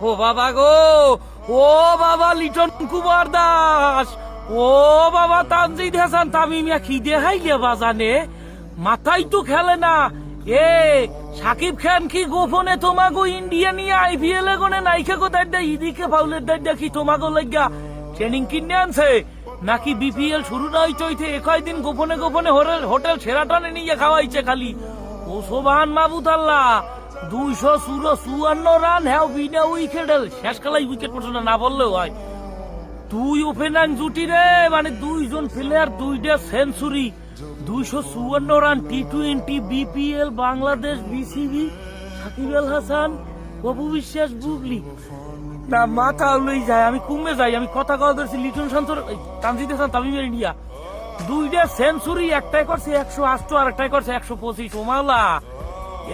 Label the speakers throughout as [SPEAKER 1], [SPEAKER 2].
[SPEAKER 1] ও বাবা গো, ও বাবা লিটন কুমার দাস, ও বাবা তানজিদ হাসান তামিমিয়া খিদে হাইলে বাজানে মাথায় তো খেলে না। এ সাকিব খান কি গোপনে তোমাগো ইন্ডিয়া নিয়ে আইপিএল এ গনে নাইকে গো দাইডা ইদিকে ফাউলের দাইডা কি তোমাগো লাগিয়া ট্রেনিং কিনে আনছে নাকি বিপিএল শুরু না হইতে হইতে একই দিন গোপনে গোপনে হোটেল সেরাটনে নিয়ে খাওয়াইছে খালি। ও সোবান মাহবুদ আল্লাহ, 254 রান হ্যাঁ বিনা উইকেটের শেষ খেলায় উইকেট পড়ছে না বললেও হয়। দুই ওপেনার জুটি রে, মানে দুইজন প্লেয়ার, দুইটা সেঞ্চুরি, 254 রান, টি-20 বিপিএল বাংলাদেশ বিসিবি, সাকিব আল হাসান, অপু বিশ্বাস, বুবলি না মাথা লই যায়। আমি কমে যাই, আমি কথা কথা ধরছি লিটন শান্তর তানজিদ হাসান তামিমের ইন্ডিয়া দুইটা সেঞ্চুরি, একটাই করছে 108 আর একটাই করছে 125। ওমালা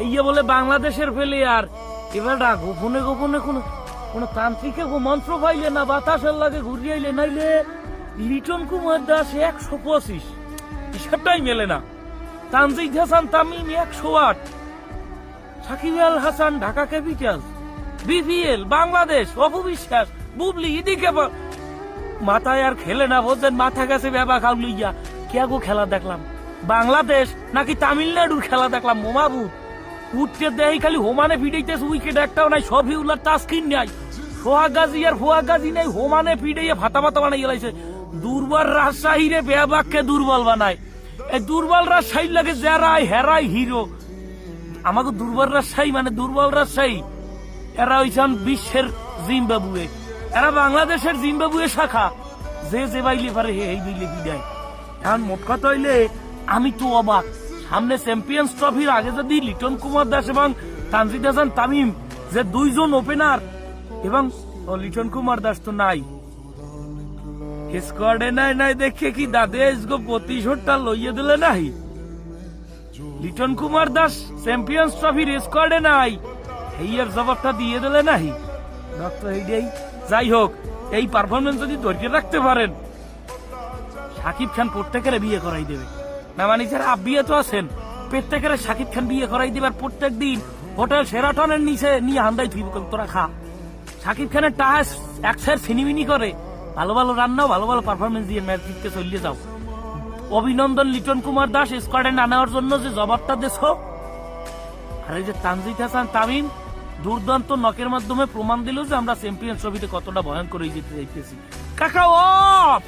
[SPEAKER 1] এই বলে বাংলাদেশের প্লেয়ার এবার গোপনে গোপনে কোন তান্ত্রিকে মন্ত্র পাইলে না বাতাসের লাগে ঘুরিয়াইলে নাইলে লিটন কুমার দাস 125, হিসাবটাই মেলে না। তানজিদ হাসান তামিম 108, সাকিব আল হাসান ঢাকা ক্যাপিটালস, বিপিএল বাংলাদেশ, অপু বিশ্বাস, বুবলি এদিকে মাথায় আর খেলে না বলছেন, মাথা গেছে ব্যাবা খাও লইয়া। কে গো খেলা দেখলাম, বাংলাদেশ নাকি তামিলনাড়ুর খেলা দেখলাম? মোমাবু উঠতে দেয় খালি হোমানে ফিডাইতেছে, উইকেট একটাও নাই, সবই উল্লার টাস্কিন নাই, সোহাগ গাজী আর ফোয়াগ গাজী নাই, হোমানে ফিডাইয়ে ভাতা ভাতা বানাই গেলাইছে। দুর্বল রাজশাহী রে বেবাককে দুর্বল বানায়। এই দুর্বল রাজশাহী লাগে যারাই হেরাই হিরো। আমাকে দুর্বল রাজশাহী মানে দুর্বল রাজশাহী, এরা হইছেন বিশ্বের জিম্বাবুয়ে, এরা বাংলাদেশের জিম্বাবুয়ে শাখা। যে বাইলে পারে এই বাইলে বিদায়। এখন মোট কথা হইলে আমি তো অবাক, সামনে চ্যাম্পিয়ন্স ট্রফির আগে যদি লিটন কুমার দাস এবং তানজিদ হাসান তামিম যে দুইজন ওপেনার, এবং লিটন কুমার দাস তো নাই স্কোয়াডে, নাই দেখে কি দাদে ইসগো প্রতিশোধটা লইয়ে দিলে নাই। লিটন কুমার দাস চ্যাম্পিয়ন্স ট্রফির স্কোয়াডে নাই, এই এর জবাবটা দিয়ে দিলে নাই ডক্টর এইটাই। যাই হোক, এই পারফরমেন্স যদি ধরে রাখতে পারেন, সাকিব খান প্রত্যেকের বিয়ে করাই দেবে না, মানে যারা আব্বিয়া তো আছেন প্রত্যেকের সাকিব খান বিয়ে করাই দেবে। আর প্রত্যেক দিন হোটেল সেরাটনের নিচে নিয়ে হান্দাই থুইব, তোরা খা। সাকিব খানের টাস একশের সিনিমিনি করে, ভালো ভালো রান্নাও ভালো ভালো পারফরমেন্স দিয়ে ম্যাচ জিততে চলিয়ে যাও। অভিনন্দন লিটন কুমার দাস স্কোয়াডে না নেওয়ার জন্য যে জবাবটা দেশ। আর এই যে তানজিদ হাসান তামিম দুর্দান্ত নকের মাধ্যমে প্রমাণ দিল যে আমরা চ্যাম্পিয়ন্স ট্রফিতে কতটা ভয়ঙ্কর হয়ে যেতে চাইতেছি। কাকা অফ।